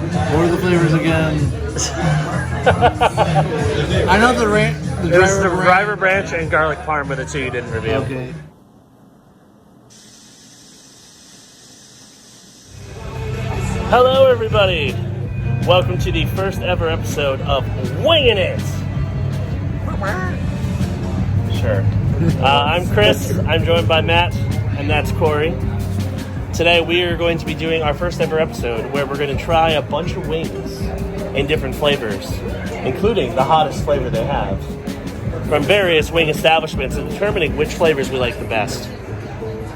What are the flavors again? I know the driver branch and garlic parm were the two you didn't review. Okay. Hello, everybody. Welcome to the first ever episode of Wingin It. Sure. I'm Chris. I'm joined by Matt, and that's Cory. Today we are going to be doing our first ever episode where we're going to try a bunch of wings in different flavors, including the hottest flavor they have, from various wing establishments, and determining which flavors we like the best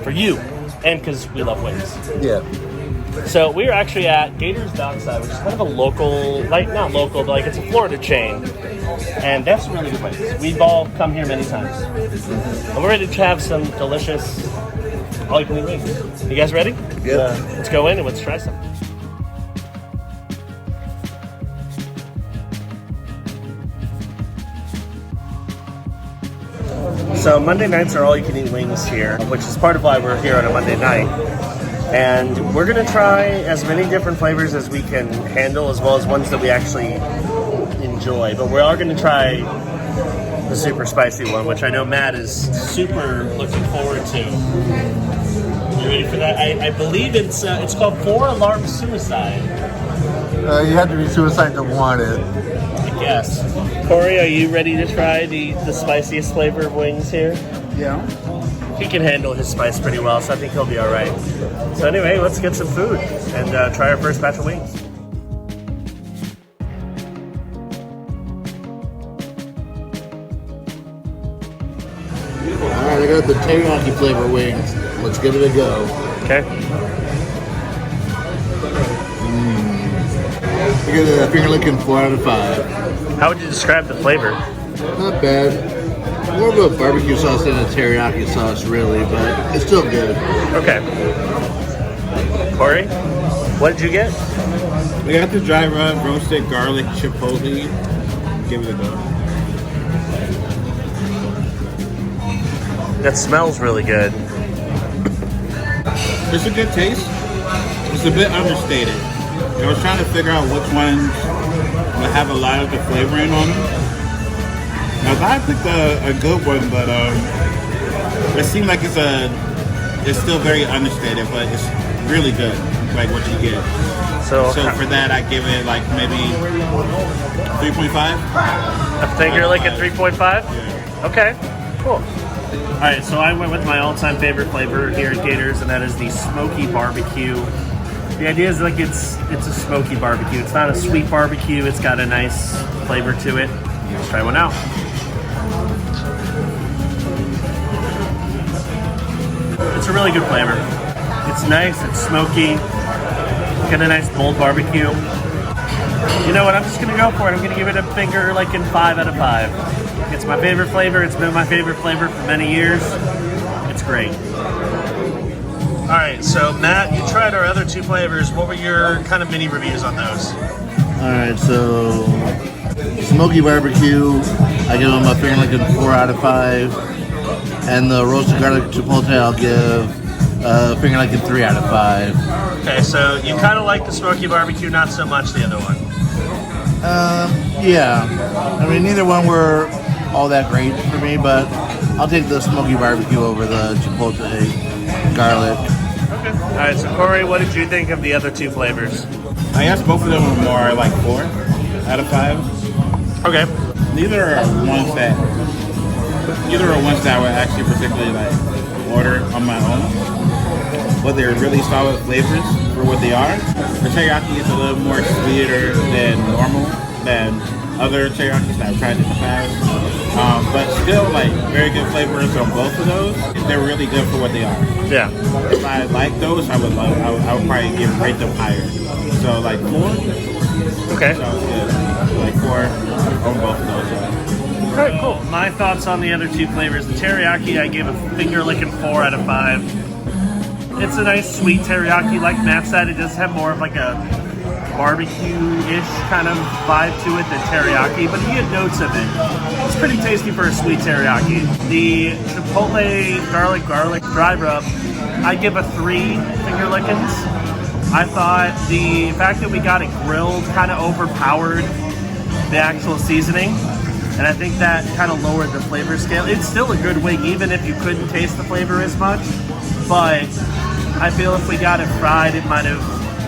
for you, and because we love wings. Yeah. So we're actually at Gators Dockside, which is kind of a local, not local, but it's a Florida chain. And that's a really good place. We've all come here many times. And we're ready to have some delicious all-you-can-eat wings. You guys ready? Yeah. Let's go in and let's try some. So Monday nights are all-you-can-eat wings here, which is part of why we're here on a Monday night. And we're going to try as many different flavors as we can handle, as well as ones that we actually enjoy. But we are going to try the super spicy one, which I know Matt is super looking forward to. You ready for that? I believe it's called 4 Alarm Suicide. You have to be suicide to want it. I guess. Cory, are you ready to try the spiciest flavor of wings here? Yeah. He can handle his spice pretty well, so I think he'll be all right. So anyway, let's get some food and try our first batch of wings. All right, I got the teriyaki flavor wings. Let's give it a go. Okay. I get a finger licking 4 out of 5. How would you describe the flavor? Not bad. More of a barbecue sauce than a teriyaki sauce, really, but it's still good. Okay. Cory, what did you get? We got the dry rub roasted garlic chipotle. Give it a go. That smells really good. It's a good taste. It's a bit understated. I was trying to figure out which ones would have a lot of the flavoring on them. Now, I picked a good one, but it seemed like it's still very understated, but it's really good, like what you get. So for that, I give it like maybe 3.5. I think you're like at 3.5? Yeah. Okay, cool. All right, so I went with my all-time favorite flavor here at Gators, and that is the smoky barbecue. The idea is like it's a smoky barbecue. It's not a sweet barbecue. It's got a nice flavor to it. Let's try one out. It's a really good flavor. It's nice, it's smoky, got a nice bold barbecue. You know what, I'm just gonna go for it. I'm gonna give it a finger licking 5 out of 5. It's my favorite flavor. It's been my favorite flavor for many years. It's great. All right, so Matt, you tried our other 2 flavors. What were your kind of mini reviews on those? All right, so smoky barbecue, I give them a finger licking 4 out of 5. And the roasted garlic chipotle, I'll give finger licking 3 out of 5. Okay, so you kind of like the smoky barbecue, not so much the other one. Yeah. I mean, neither one were all that great for me, but I'll take the smoky barbecue over the chipotle garlic. Okay. All right, so Cory, what did you think of the other 2 flavors? I guess both of them were more like 4 out of 5. Okay. Neither are ones that I would actually particularly like order on my own. But they're really solid flavors for what they are. The teriyaki is a little more sweeter than normal than other teriyakis that I've tried in the past. But still, like, very good flavors on both of those. They're really good for what they are. Yeah. If I like those, I would probably rate them higher. So like 4. Okay. So yeah, like 4 on both of those. All right, cool. My thoughts on the other 2 flavors. The teriyaki, I gave a finger licking 4 out of 5. It's a nice sweet teriyaki. Like Matt said, it does have more of like a barbecue-ish kind of vibe to it than teriyaki, but you get notes of it. It's pretty tasty for a sweet teriyaki. The chipotle garlic dry rub, I give a 3 finger lickings. I thought the fact that we got it grilled kind of overpowered the actual seasoning, and I think that kind of lowered the flavor scale. It's still a good wing, even if you couldn't taste the flavor as much, but I feel if we got it fried, it might have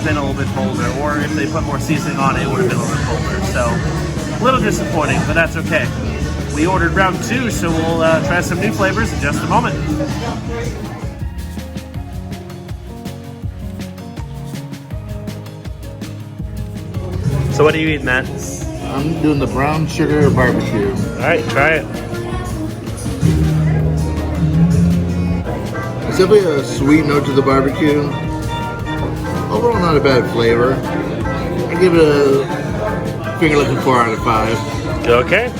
been a little bit bolder, or if they put more seasoning on it, it would have been a little bit bolder. So, a little disappointing, but that's okay. We ordered round 2, so we'll try some new flavors in just a moment. So what are you eating, Matt? I'm doing the brown sugar barbecue. All right, try it. It's definitely a sweet note to the barbecue. Overall, not a bad flavor. I give it a finger licking 4 out of 5. Okay.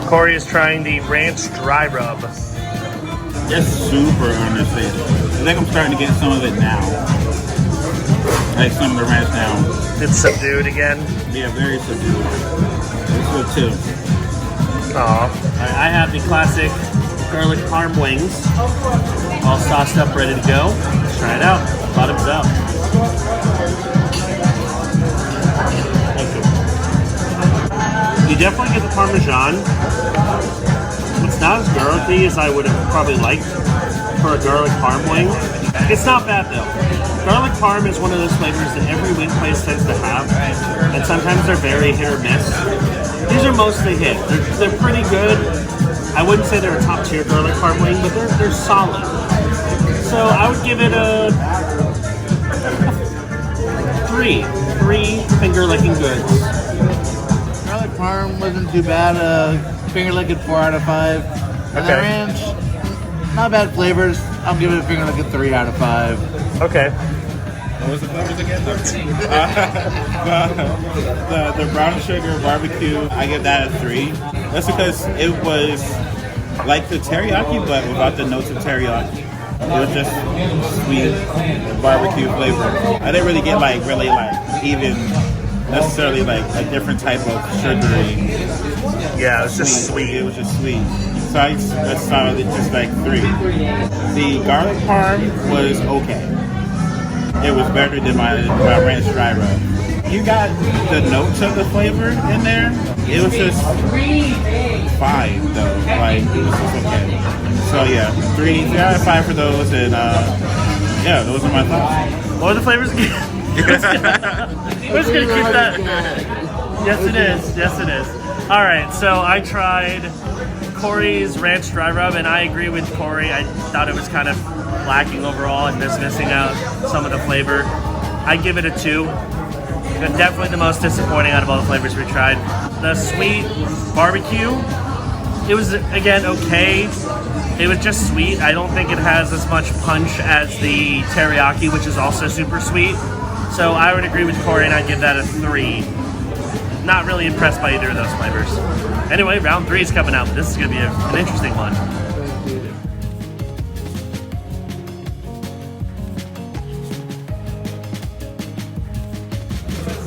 Cory is trying the ranch dry rub. It's super understated. I think I'm starting to get some of it now. Like some of the ranch now. It's subdued again. Yeah, very subdued. It's good too. Aw. I have the classic garlic parm wings, all sauced up, ready to go. Let's try it out. Bottoms up. Thank you. You definitely get the Parmesan. It's not as garlicky as I would have probably liked for a garlic parm wing. It's not bad though. Garlic parm is one of those flavors that every wing place tends to have, and sometimes they're very hit or miss. These are mostly hit. They're pretty good. I wouldn't say they're a top tier garlic parm wing, but they're solid. So I would give it a 3 finger licking goods. Garlic parm wasn't too bad. Finger licking 4 out of 5. And the ranch, not bad flavors. I'll give it a finger licking 3 out of 5. Okay. What was the flavors again? The brown sugar barbecue, I give that a 3. That's because it was like the teriyaki, but without the notes of teriyaki. It was just sweet barbecue flavor. I didn't really get even necessarily like a different type of sugary. Yeah, it was just sweet. It was just sweet. So I saw it just like 3. The garlic parm was okay. It was better than my ranch dry rub. You got the notes of the flavor in there. It was just fine though. Like it was just okay. So yeah, 3 out of 5 for those, and yeah, those are my thoughts. What are the flavors again? We're just gonna keep that. Yes, it is. Yes, it is. All right, so I tried Cory's ranch dry rub, and I agree with Cory. I thought it was kind of lacking overall and just missing out some of the flavor. I give it a 2. And definitely the most disappointing out of all the flavors we tried. The sweet barbecue, it was again okay. It was just sweet. I don't think it has as much punch as the teriyaki, which is also super sweet. So I would agree with Cory, and I'd give that a 3. Not really impressed by either of those flavors. Anyway, round 3 is coming out. This is going to be an interesting one.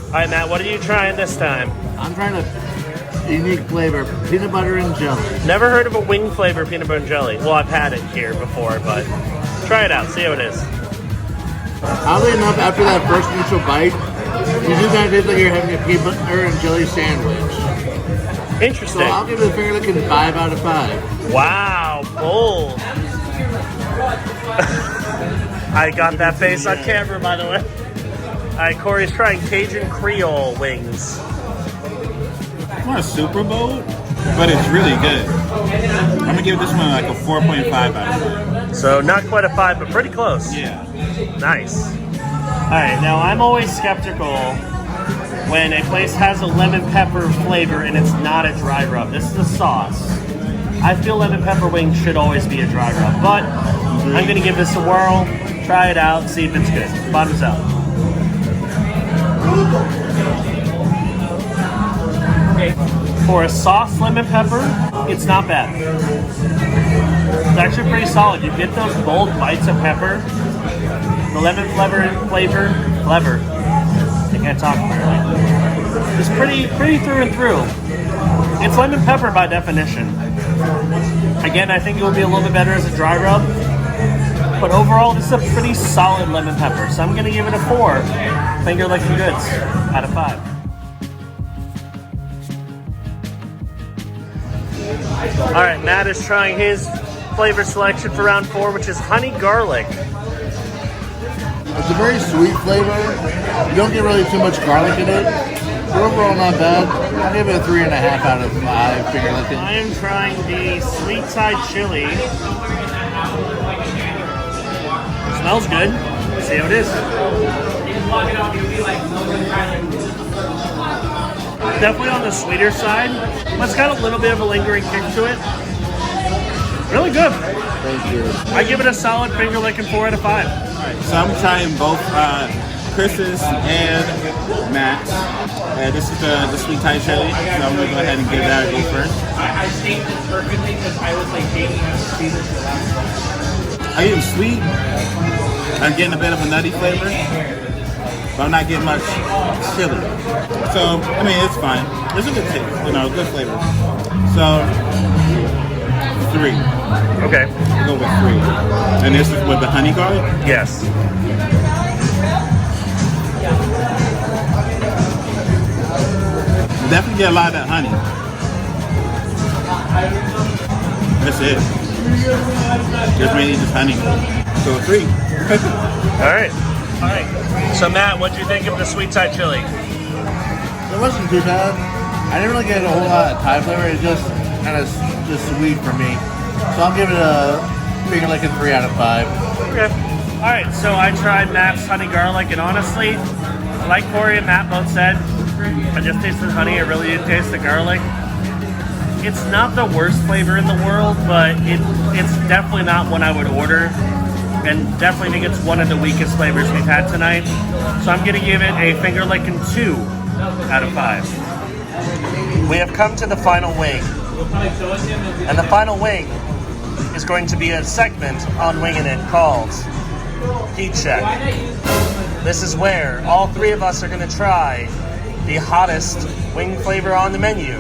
All right, Matt, what are you trying this time? I'm trying a unique flavor, peanut butter and jelly. Never heard of a wing flavor peanut butter and jelly. Well, I've had it here before, but try it out. See how it is. Oddly enough, after that first initial bite, you do kind of taste like you're having a peanut butter and jelly sandwich. Interesting. So I'll give it a finger licking 5 out of 5. Wow, bold. I got that face on camera, by the way. All right, Cory's trying Cajun Creole wings. It's not super bold, but it's really good. I'm gonna give this one like a 4.5 out of 5. So not quite a 5, but pretty close. Yeah. Nice. All right, now I'm always skeptical when a place has a lemon pepper flavor and it's not a dry rub. This is a sauce. I feel lemon pepper wings should always be a dry rub, but I'm gonna give this a whirl, try it out, see if it's good. Bottoms up. For a sauce lemon pepper, it's not bad. It's actually pretty solid. You get those bold bites of pepper. The lemon flavor. I can't talk clearly. It's pretty through and through. It's lemon pepper by definition. Again, I think it will be a little bit better as a dry rub. but overall this is a pretty solid lemon pepper. So I'm gonna give it a 4 finger licking goods out of 5. All right, Matt is trying his flavor selection for round 4, which is honey garlic. It's a very sweet flavor. You don't get really too much garlic in it. But overall, not bad. I'll give it a 3.5 out of 5 finger licking. I am trying the sweet side chili. Smells good. Let's see how it is. Definitely on the sweeter side. But it's got a little bit of a lingering kick to it. Really good. Thank you. I give it a solid finger licking 4 out of 5. So I'm trying both Chris's and Matt's. This is the sweet Thai chili, so I'm gonna go ahead and give that a go first. I stayed perfectly because I was like dating season to last. I'm getting sweet. I'm getting a bit of a nutty flavor, but I'm not getting much chili. So I mean, it's fine. It's a good taste, good flavor. So 3. Okay. We'll go with 3. And this is with the honey garlic? Yes. Definitely get a lot of that honey. That's it. Just mainly just honey. So 3. All right. All right. So Matt, what do you think of the sweet Thai chili? It wasn't too bad. I didn't really get a whole lot of Thai flavor. It's just kind of just sweet for me. So I'll give it a finger licking 3 out of 5. Okay. All right. So I tried Matt's honey garlic, and honestly, like Cory and Matt both said, I just tasted honey. I really didn't taste the garlic. It's not the worst flavor in the world, but it's definitely not one I would order, and definitely think it's one of the weakest flavors we've had tonight. So I'm gonna give it a finger licking 2 out of 5. We have come to the final wing, and the final wing is going to be a segment on Wingin It called Heat Check. This is where all 3 of us are going to try the hottest wing flavor on the menu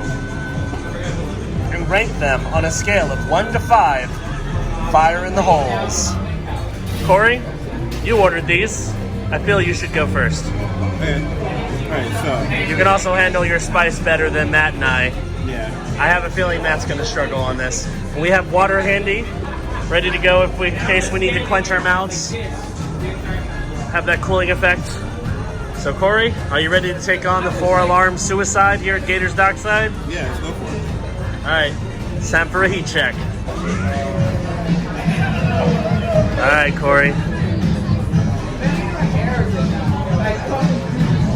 and rank them on a scale of 1 to 5, fire in the holes. Cory, you ordered these. I feel you should go first. Okay. Alright, so. You can also handle your spice better than Matt and I. Yeah. I have a feeling Matt's going to struggle on this. We have water handy, ready to go in case we need to clench our mouths. Have that cooling effect. So Cory, are you ready to take on the 4-alarm suicide here at Gators Dockside? Yeah, let's go for it. Alright, it's time for a heat check. Alright, Cory.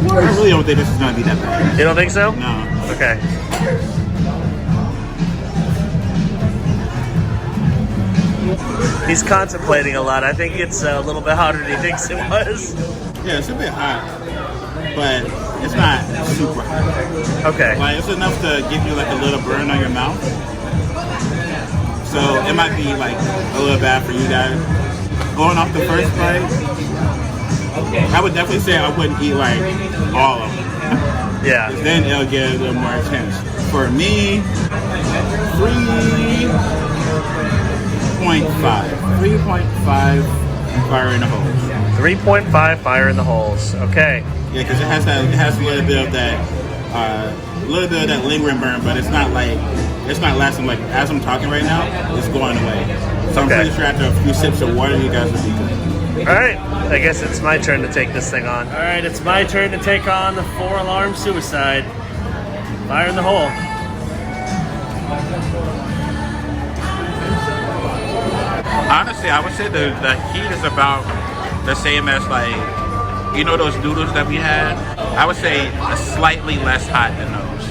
I really don't think this is going to be that bad. You don't think so? No. Okay. He's contemplating a lot. I think it's a little bit hotter than he thinks it was. Yeah, it's a bit hot, but it's not super hot. Okay. Like, it's enough to give you like a little burn on your mouth. So it might be like a little bad for you guys. Going off the first bite, I would definitely say I wouldn't eat like all of them. Yeah. Then it'll get a little more intense. For me, 3.5 fire in the holes. 3.5 fire in the holes. Okay. Yeah, because it has a little bit of that lingering burn, but it's not lasting. Like as I'm talking right now, it's going away. So I'm pretty sure after a few sips of water, you guys will be good. All right. I guess it's my turn to take this thing on. All right, it's my turn to take on the 4-alarm suicide. Fire in the hole. Honestly, I would say the heat is about the same as those noodles that we had. I would say slightly less hot than those,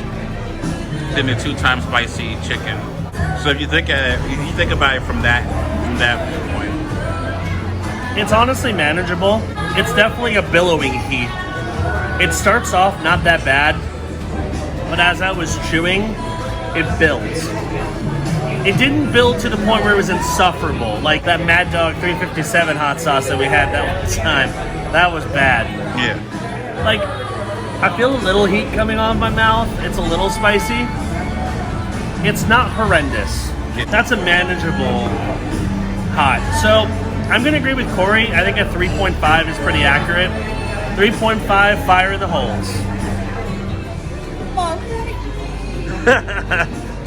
than the 2-time spicy chicken. So if you think about it from that point, It's honestly manageable. It's definitely a billowing heat. It starts off not that bad, but as I was chewing, it builds. It didn't build to the point where it was insufferable, like that Mad Dog 357 hot sauce that we had that one time. That was bad. yeah. Like, I feel a little heat coming on my mouth. It's a little spicy. It's not horrendous. That's a manageable hot. So, I'm going to agree with Cory. I think a 3.5 is pretty accurate. 3.5, fire in the holes.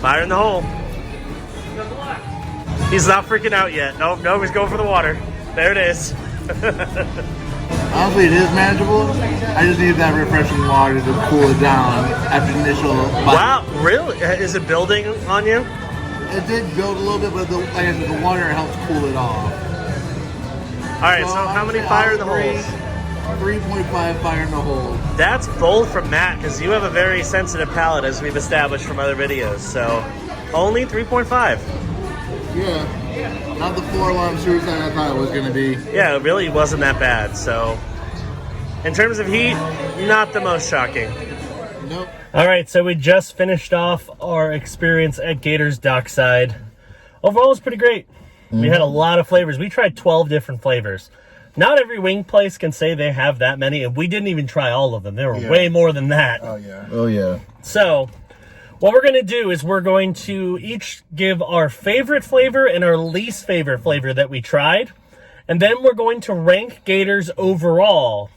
Fire in the hole. He's not freaking out yet. Nope, he's going for the water. There it is. Honestly, it is manageable. I just need that refreshing water to cool it down after the initial bite. Wow, really? Is it building on you? It did build a little bit, but like I said, the water helps cool it off. All right, so how many fire in the holes? 3.5 fire in the hole. That's bold from Matt, because you have a very sensitive palate, as we've established from other videos. So, only 3.5. Yeah, not the 4-alarm suicide I thought it was going to be. Yeah, it really wasn't that bad. So, in terms of heat, not the most shocking. Nope. All right, so we just finished off our experience at Gators Dockside. Overall, it was pretty great. We had a lot of flavors. We tried 12 different flavors. Not every wing place can say they have that many, and we didn't even try all of them. There were way more than that. Oh, yeah. Oh, yeah. So, what we're going to do is we're going to each give our favorite flavor and our least favorite flavor that we tried. And then we're going to rank Gators overall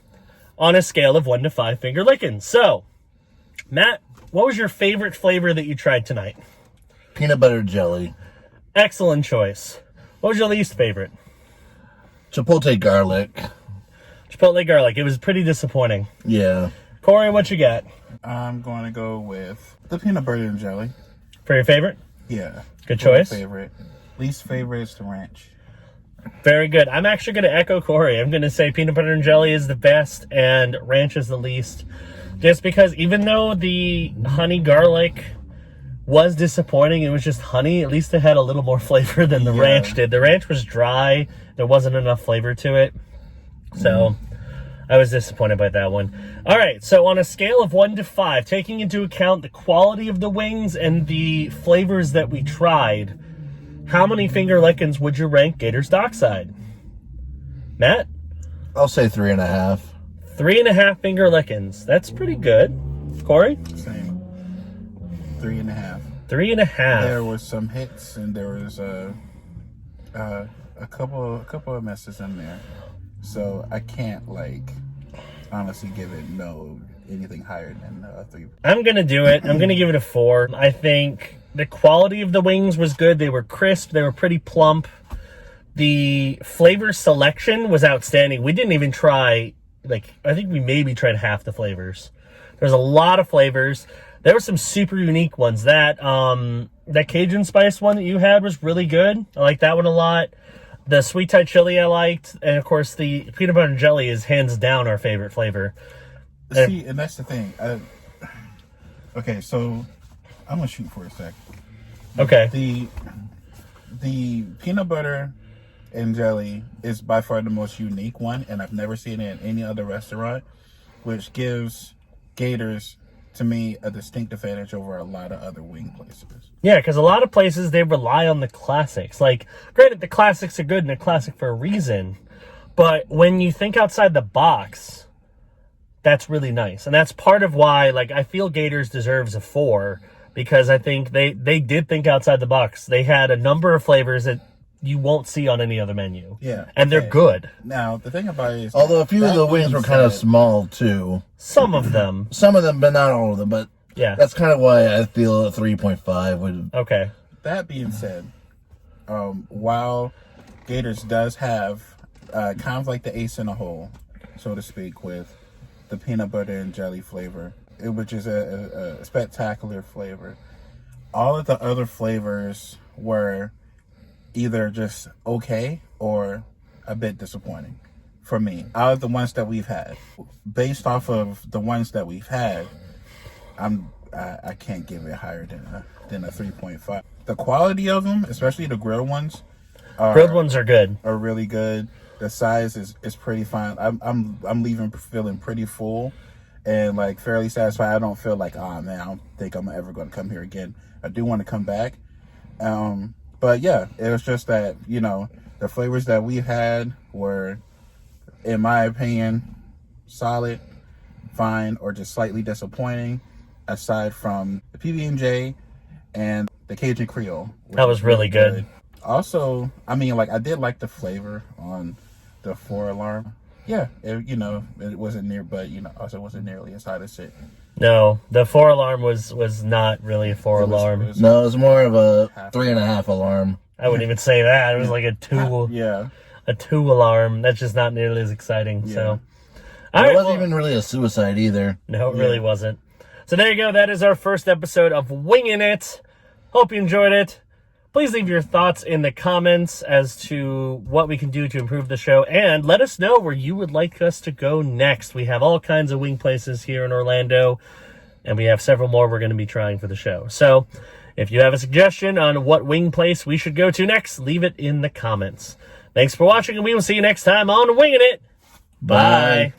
on a scale of 1 to 5 finger licking. So, Matt, what was your favorite flavor that you tried tonight? Peanut butter jelly. Excellent choice. What was your least favorite? Chipotle garlic. Chipotle garlic. It was pretty disappointing. Yeah. Cory, what you got? I'm going to go with the peanut butter and jelly. For your favorite? Yeah. Good choice. Favorite. Least favorite is the ranch. Very good. I'm actually going to echo Cory. I'm going to say peanut butter and jelly is the best and ranch is the least. Just because even though the honey garlic was disappointing, it was just honey, at least it had a little more flavor than the ranch did. The ranch was dry. There wasn't enough flavor to it. So I was disappointed by that one. All right, so on a scale of 1 to 5, taking into account the quality of the wings and the flavors that we tried, how many finger lickings would you rank Gators Dockside? Matt? I'll say 3.5. 3.5 finger lickings. That's pretty good. Cory? Same. 3.5. 3.5. There was some hits and there was a couple of messes in there. So I can't honestly give it anything higher than 3. I'm going to do it. I'm going to give it a 4. I think the quality of the wings was good. They were crisp. They were pretty plump. The flavor selection was outstanding. We didn't even try, I think we maybe tried half the flavors. There's a lot of flavors. There were some super unique ones. That Cajun spice one that you had was really good. I like that one a lot. The sweet Thai chili I liked. And, of course, the peanut butter and jelly is hands down our favorite flavor. See, and that's the thing. Okay, so I'm going to shoot for a sec. Okay. The peanut butter and jelly is by far the most unique one, and I've never seen it in any other restaurant, which gives Gators, to me, a distinct advantage over a lot of other wing places. Yeah, because a lot of places, they rely on the classics. Granted, the classics are good and they're classic for a reason, but when you think outside the box, that's really nice. And that's part of why, I feel Gators deserves a 4, because I think they did think outside the box. They had a number of flavors that you won't see on any other menu. Yeah. And they're good. Now, the thing about it is... Although a few of the wings were kind of small, too. Some of them. Some of them, but not all of them. But yeah, that's kind of why I feel a 3.5 would... Okay. That being said, while Gators does have kind of like the ace in a hole, so to speak, with the peanut butter and jelly flavor, which is a spectacular flavor, all of the other flavors were either just okay or a bit disappointing for me. Out of the ones that we've had, based off of the ones that we've had, I can't give it higher than a 3.5. The quality of them, especially the grilled ones, are good. Are really good. The size is pretty fine. I'm leaving feeling pretty full and fairly satisfied. I don't feel oh man, I don't think I'm ever going to come here again. I do want to come back. But yeah, it was just that, the flavors that we had were, in my opinion, solid, fine, or just slightly disappointing, aside from the PB&J and the Cajun Creole. That was really good. Also, I mean, like, I did like the flavor on the 4-alarm. Yeah, it wasn't near, but, also wasn't nearly as hot as it. No, the 4-alarm was not really a 4-alarm. No, it was more of a 3.5 alarm. I wouldn't even say that. It was like a 2. Yeah. A 2-alarm. That's just not nearly as exciting. Yeah. So, It wasn't even really a suicide either. No, it really wasn't. So there you go. That is our first episode of Wingin' It. Hope you enjoyed it. Please leave your thoughts in the comments as to what we can do to improve the show, and let us know where you would like us to go next. We have all kinds of wing places here in Orlando, and we have several more we're going to be trying for the show. So if you have a suggestion on what wing place we should go to next, leave it in the comments. Thanks for watching, and we will see you next time on Wingin' It. Bye.